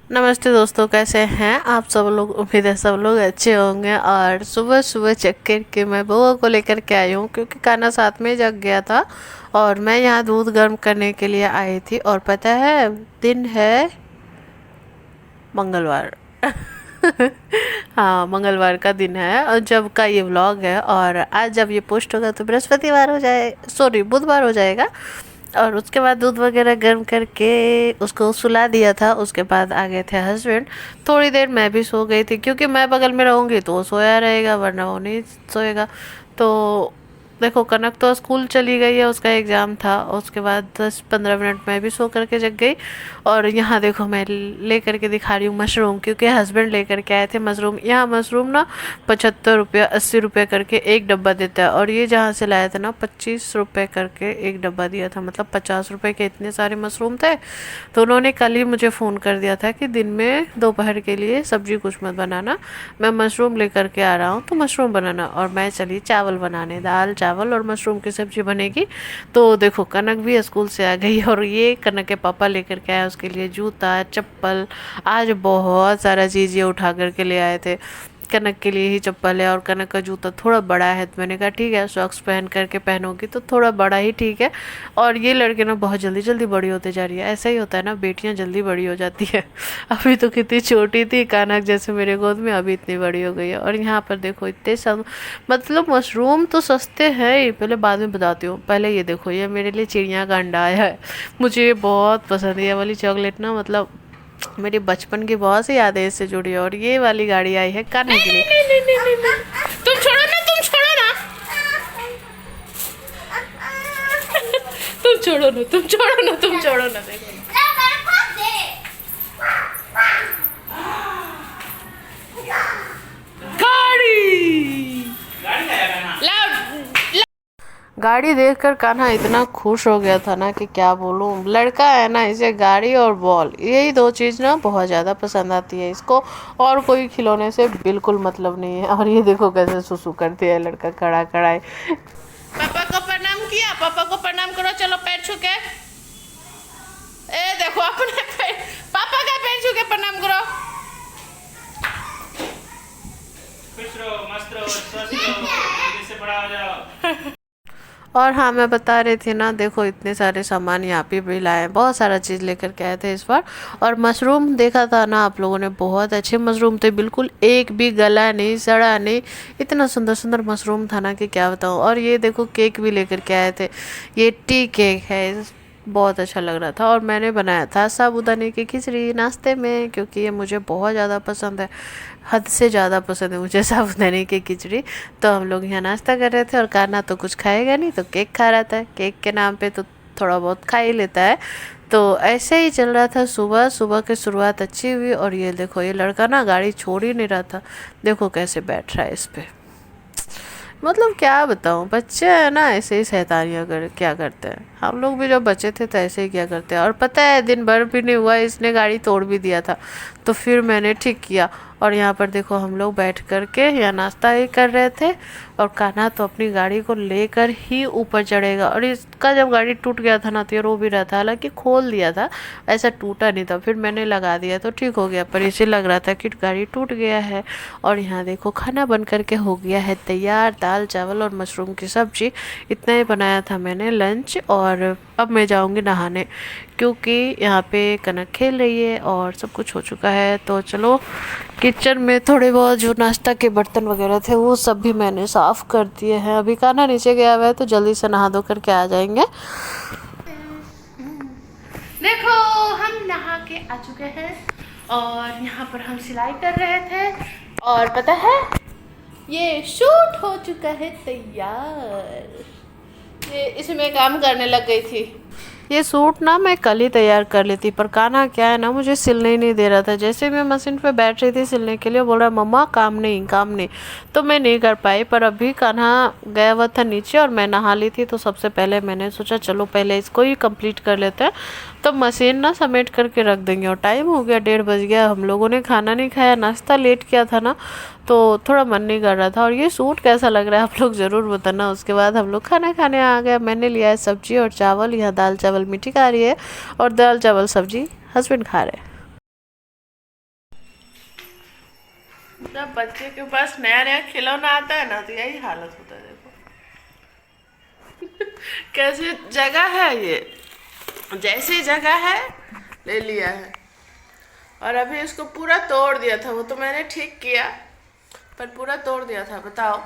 नमस्ते दोस्तों, कैसे हैं आप सब लोग। उम्मीद है सब लोग अच्छे होंगे। और सुबह सुबह चेक करके मैं बउआ को लेकर के आई हूँ क्योंकि कान्हा साथ में जग गया था और मैं यहाँ दूध गर्म करने के लिए आई थी। और पता है दिन है मंगलवार। हाँ, मंगलवार का दिन है और जब का ये व्लॉग है। और आज जब ये पोस्ट होगा तो बृहस्पतिवार हो जाए, सॉरी बुधवार हो जाएगा। और उसके बाद दूध वगैरह गर्म करके उसको सुला दिया था। उसके बाद आ गए थे हस्बैंड। थोड़ी देर मैं भी सो गई थी क्योंकि मैं बगल में रहूँगी तो वो सोया रहेगा, वरना वो नहीं सोएगा। तो देखो, कनक तो स्कूल चली गई है, उसका एग्ज़ाम था। उसके बाद 10-15 मिनट मैं भी सो करके जग गई। और यहाँ देखो मैं ले करके दिखा रही हूँ मशरूम, क्योंकि हस्बैंड लेकर के आए थे मशरूम। यहाँ मशरूम ना 75 रुपये 80 रुपये करके एक डब्बा देता है। और ये जहाँ से लाया था ना 25 रुपये करके एक डब्बा दिया था, मतलब 50 रुपये के इतने सारे मशरूम थे। तो उन्होंने कल ही मुझे फ़ोन कर दिया था कि दिन में दोपहर के लिए सब्जी कुछ मत बनाना, मैं मशरूम लेकर के आ रहा हूँ तो मशरूम बनाना। और मैं चली चावल बनाने, दाल चावल और मशरूम की सब्ज़ी बनेगी। तो देखो कनक भी स्कूल से आ गई और ये कनक के पापा लेकर के आए उसके लिए जूता चप्पल। आज बहुत सारा चीज़ ये उठा करके ले आए थे। कनक के लिए ही चप्पल है और कनक का जूता थोड़ा बड़ा है, तो मैंने कहा ठीक है, सॉक्स पहन करके पहनोगी तो थोड़ा बड़ा ही ठीक है। और ये लड़के ना बहुत जल्दी जल्दी बड़ी होते जा रही है। ऐसा ही होता है ना, बेटियां जल्दी बड़ी हो जाती है। अभी तो कितनी छोटी थी कनक, जैसे मेरे गोद में, अभी इतनी बड़ी हो गई है। और यहाँ पर देखो इतने सब, मतलब मशरूम तो सस्ते हैं ही। पहले बाद में बताती हूँ, पहले ये देखो, ये मेरे लिए चिड़िया का अंडा आया है। मुझे ये बहुत पसंद है, ये वाली चॉकलेट ना, मतलब मेरी बचपन की बहुत सी यादें इससे जुड़ी है। और ये वाली गाड़ी आई है कान्हा के लिए। नहीं। तुम छोड़ो ना, तुम छोड़ो ना, तुम छोड़ो ना, तुम छोड़ो ना, तुम छोड़ो ना। देखो गाड़ी देखकर कान्हा इतना खुश हो गया था ना कि क्या बोलूं। लड़का है ना, इसे गाड़ी और बॉल, यही दो चीज़ ना बहुत ज़्यादा पसंद आती है इसको। और कोई खिलौने से बिल्कुल मतलब नहीं है। और ये देखो कैसे सुसु करती है लड़का, खड़ा खड़ा है। पापा को प्रणाम किया, पापा को प्रणाम करो, चलो पैर छू के। ए देखो अपने पैर, पापा का पैर छू के प्रणाम करो। खुश रहो, मस्त रहो, स्वस्थ रहो, जल्दी से बड़ा हो जाओ। और हाँ, मैं बता रही थी ना, देखो इतने सारे सामान यहाँ पे भी लाए, बहुत सारा चीज़ लेकर के आए थे इस बार। और मशरूम देखा था ना आप लोगों ने, बहुत अच्छे मशरूम थे, बिल्कुल एक भी गला नहीं सड़ा नहीं। इतना सुंदर सुंदर मशरूम था ना कि क्या बताऊँ। और ये देखो केक भी लेकर के आए थे, ये टी केक है, बहुत अच्छा लग रहा था। और मैंने बनाया था साबूदाने की खिचड़ी नाश्ते में, क्योंकि ये मुझे बहुत ज़्यादा पसंद है, हद से ज़्यादा पसंद है मुझे साबूदाने की खिचड़ी। तो हम लोग यहाँ नाश्ता कर रहे थे और कान्हा तो कुछ खाएगा नहीं, तो केक खा रहा था। केक के नाम पे तो थोड़ा बहुत खा ही लेता है। तो ऐसे ही चल रहा था, सुबह सुबह की शुरुआत अच्छी हुई। और ये देखो, ये लड़का ना गाड़ी छोड़ ही नहीं रहा था, देखो कैसे बैठ रहा है इस पर। मतलब क्या बताऊँ, बच्चे हैं ना ऐसे ही शैतानियाँ क्या करते हैं। हम लोग भी जब बच्चे थे तो ऐसे ही क्या करते हैं। और पता है दिन भर भी नहीं हुआ इसने गाड़ी तोड़ भी दिया था, तो फिर मैंने ठीक किया। और यहाँ पर देखो हम लोग बैठ कर के यहाँ नाश्ता ही कर रहे थे। और कान्हा तो अपनी गाड़ी को लेकर ही ऊपर चढ़ेगा। और इसका जब गाड़ी टूट गया था ना तो ये रो भी रहा था, हालांकि खोल दिया था, ऐसा टूटा नहीं था। फिर मैंने लगा दिया तो ठीक हो गया, पर इसे लग रहा था कि गाड़ी टूट गया है। और यहाँ देखो खाना बन करके हो गया है तैयार, दाल चावल और मशरूम की सब्जी। इतना ही बनाया था मैंने लंच। और अब मैं जाऊँगी नहाने, क्योंकि यहाँ पे कनक खेल रही है और सब कुछ हो चुका है। तो चलो, किचन में थोड़े बहुत जो नाश्ता के बर्तन वगैरह थे वो सब भी मैंने साफ़ कर दिए हैं। अभी कान्हा नीचे गया हुआ है तो जल्दी से नहा धो करके आ जाएंगे। देखो हम नहा के आ चुके हैं और यहाँ पर हम सिलाई कर रहे थे। और पता है ये शूट हो चुका है तैयार। ये इसमें काम करने लग गई थी। ये सूट ना मैं कल ही तैयार कर लेती, पर कान्हा क्या है ना, मुझे सिलने ही नहीं दे रहा था। जैसे मैं मशीन पे बैठ रही थी सिलने के लिए, बोल रहा मम्मा काम नहीं काम नहीं, तो मैं नहीं कर पाई। पर अभी कान्हा गया हुआ था नीचे और मैं नहा ली थी, तो सबसे पहले मैंने सोचा चलो पहले इसको ही कंप्लीट कर लेते हैं, तो मशीन ना समेट करके रख देंगे। और टाइम हो गया, 1:30 बज गया, हम लोगों ने खाना नहीं खाया, नाश्ता लेट किया था ना, तो थोड़ा मन नहीं कर रहा था। और ये सूट कैसा लग रहा है आप लोग ज़रूर बताना। उसके बाद हम लोग खाना खाने आ गए। मैंने लिया है सब्जी और चावल, यहाँ दाल चावल मीठी खा रही है और दाल चावल सब्जी हस्बैंड खा रहे हैं। जब बच्चे के पास नया नया खिलौना आता है ना तो यही हालत होता है। देखो कैसी जगह है ये, जैसी जगह है ले लिया है। और अभी इसको पूरा तोड़ दिया था, वो तो मैंने ठीक किया पर पूरा तोड़ दिया था। बताओ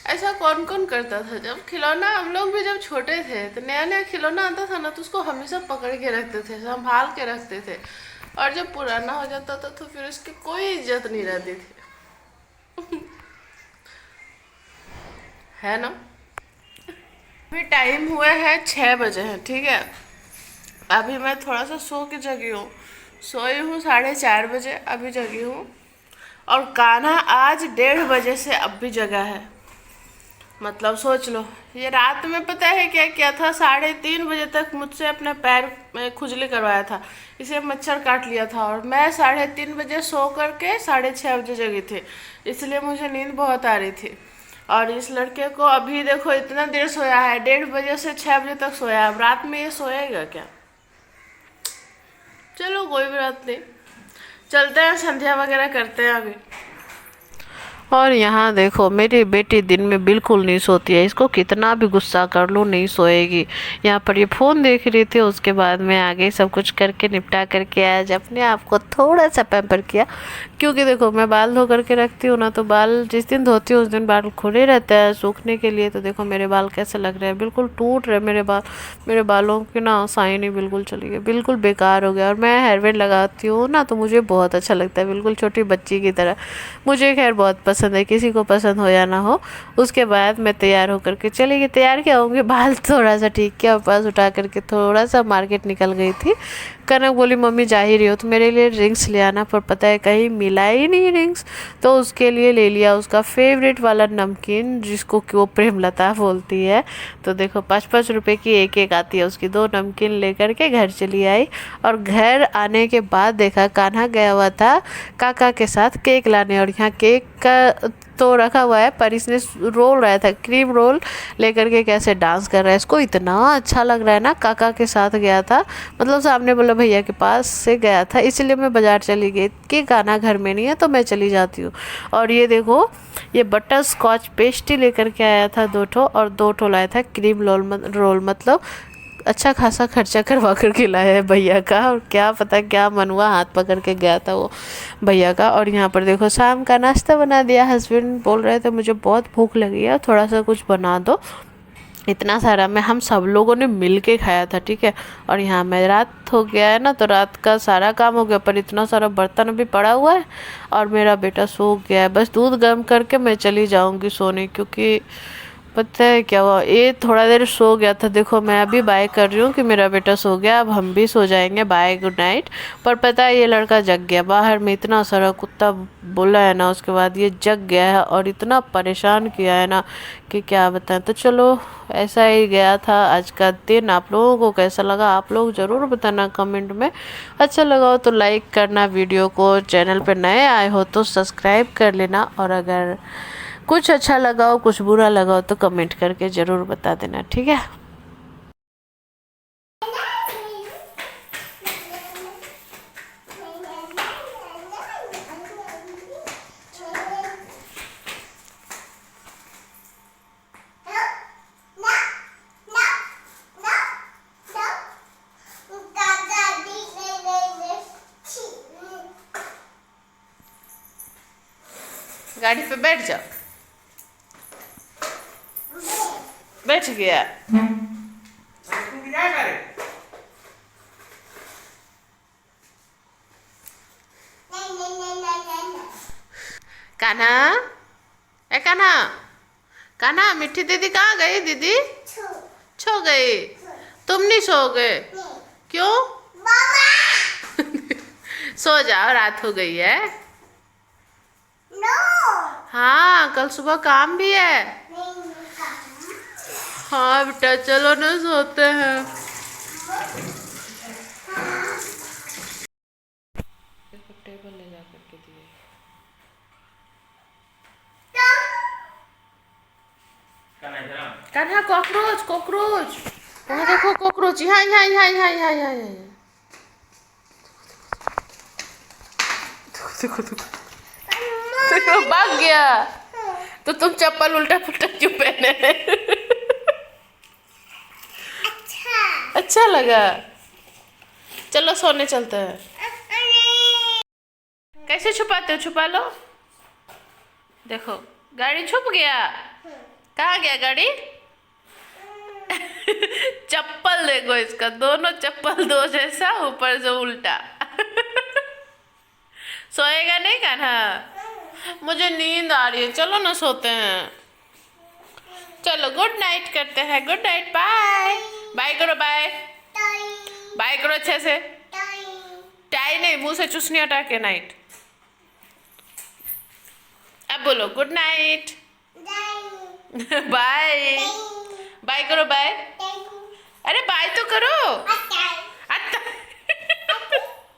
ऐसा कौन कौन करता था? जब खिलौना हम लोग भी जब छोटे थे तो नया नया खिलौना आता था ना तो उसको हमेशा पकड़ के रखते थे, संभाल के रखते थे। और जब पुराना हो जाता था तो फिर उसकी कोई इज्जत नहीं रहती थी। है ना। अभी टाइम हुए है 6 बजे हैं, ठीक है। अभी मैं थोड़ा सा सो के जगी हूँ, सोई हूँ 4:30 बजे, अभी जगी हूँ। और कान्हा आज 1:30 बजे से अब भी जगा है। मतलब सोच लो, ये रात में पता है क्या किया था? 3:30 बजे तक मुझसे अपने पैर में खुजली करवाया था, इसे मच्छर काट लिया था। और मैं 3:30 बजे सो करके 6:30 बजे जगी थी, इसलिए मुझे नींद बहुत आ रही थी। और इस लड़के को अभी देखो इतना देर सोया है, 1:30 बजे से 6 बजे तक सोया है। अब रात में ये सोएगा क्या? चलो कोई भी बात नहीं, चलते हैं संध्या वगैरह करते हैं अभी। और यहाँ देखो मेरी बेटी दिन में बिल्कुल नहीं सोती है, इसको कितना भी गुस्सा कर लो नहीं सोएगी। यहाँ पर ये फ़ोन देख रही थी, उसके बाद में आगे सब कुछ करके निपटा करके आज अपने आप को थोड़ा सा पैम्पर किया। क्योंकि देखो मैं बाल धो करके रखती हूँ ना, तो बाल जिस दिन धोती हूँ उस दिन बाल खुले रहते हैं सूखने के लिए। तो देखो मेरे बाल कैसे लग रहे हैं, बिल्कुल टूट रहे मेरे बाल। मेरे बालों की ना शाइन ही बिल्कुल चली गई, बिल्कुल बेकार हो गया। और मैं हेयर बैंड लगाती हूँ ना तो मुझे बहुत अच्छा लगता है, बिल्कुल छोटी बच्ची की तरह। मुझे खैर बहुत पसंद है, किसी को पसंद हो या ना हो। उसके बाद मैं तैयार होकर के चली गई। तैयार क्या होंगे, बाल थोड़ा सा ठीक किया, पास उठा करके थोड़ा सा मार्केट निकल गई थी। कनक बोली मम्मी जा ही रही हो तो मेरे लिए रिंग्स ले आना, पर पता है कहीं मिला ही नहीं रिंग्स। तो उसके लिए ले लिया उसका फेवरेट वाला नमकीन, जिसको कि वो प्रेमलता बोलती है। तो देखो 5-5 रुपए की एक एक आती है उसकी, 2 नमकीन लेकर के घर चली आई। और घर आने के बाद देखा कान्हा गया हुआ था काका के साथ केक लाने, और यहाँ केक का तो रखा हुआ है, पर इसने रोल रहा था, क्रीम रोल लेकर के कैसे डांस कर रहा है। इसको इतना अच्छा लग रहा है ना। काका के साथ गया था, मतलब सामने बोला भैया के पास से गया था, इसलिए मैं बाज़ार चली गई कि गाना घर में नहीं है तो मैं चली जाती हूँ। और ये देखो ये बटर स्कॉच पेस्ट्री लेकर के आया था 2 ठो, और 2 ठो लाया था क्रीम रोल। मतलब अच्छा खासा खर्चा करवा कर के लाया है भैया का। और क्या पता क्या मन हुआ, हाथ पकड़ के गया था वो भैया का। और यहाँ पर देखो शाम का नाश्ता बना दिया। हस्बैंड बोल रहे थे मुझे बहुत भूख लगी है, थोड़ा सा कुछ बना दो। इतना सारा मैं हम सब लोगों ने मिल के खाया था, ठीक है। और यहाँ मैं रात हो गया है ना, तो रात का सारा काम हो गया, पर इतना सारा बर्तन अभी पड़ा हुआ है। और मेरा बेटा सो गया है, बस दूध गर्म करके मैं चली जाऊँगी सोने। क्योंकि पता है क्या हुआ, ये थोड़ा देर सो गया था। देखो मैं अभी बाय कर रही हूँ कि मेरा बेटा सो गया, अब हम भी सो जाएंगे, बाय गुड नाइट। पर पता है ये लड़का जग गया, बाहर में इतना सारा कुत्ता बोला है ना, उसके बाद ये जग गया है और इतना परेशान किया है ना कि क्या बताएं। तो चलो ऐसा ही गया था आज का दिन। आप लोगों को कैसा लगा आप लोग ज़रूर बताना कमेंट में। अच्छा लगा हो तो लाइक करना वीडियो को, चैनल पर नए आए हो तो सब्सक्राइब कर लेना। और अगर कुछ अच्छा लगा हो कुछ बुरा लगा हो तो कमेंट करके ज़रूर बता देना, ठीक है। गाड़ी पे बैठ जाओ, बैठ गया। कान्हा, ए कान्हा, कान्हा मिट्टी दीदी कहाँ गई? दीदी सो गई, तुम नहीं सोओगे? क्यों? सो जाओ, रात हो गई है। हाँ कल सुबह काम भी है। हाँ बेटा चलो ना सोते हैं। टेबल ले जा करके दिए। कान्हा कॉकरोच, कॉकरोच वहाँ देखो, कॉकरोच यहाँ यहाँ यहाँ यहाँ यहाँ यहाँ यहाँ। देखो देखो देखो। भाग गया। तो तुम चप्पल उल्टा पुल्टा क्यों पहने? अच्छा लगा। चलो सोने चलते हैं। कैसे छुपाते हो? छुपा लो। देखो गाड़ी छुप गया। कहाँ गया गाड़ी? चप्पल देखो इसका, दोनों चप्पल दो जैसा, ऊपर से उल्टा। सोएगा नहीं कान्हा? मुझे नींद आ रही है, चलो ना सोते हैं। चलो गुड नाइट करते हैं। गुड नाइट, बाय बाय करो, बाय बाय करो अच्छे से। टाई नहीं, मुंह से चुसनी हटा के नाइट। अब बोलो गुड नाइट। बाय बाय करो, बाय। अरे बाय तो करो।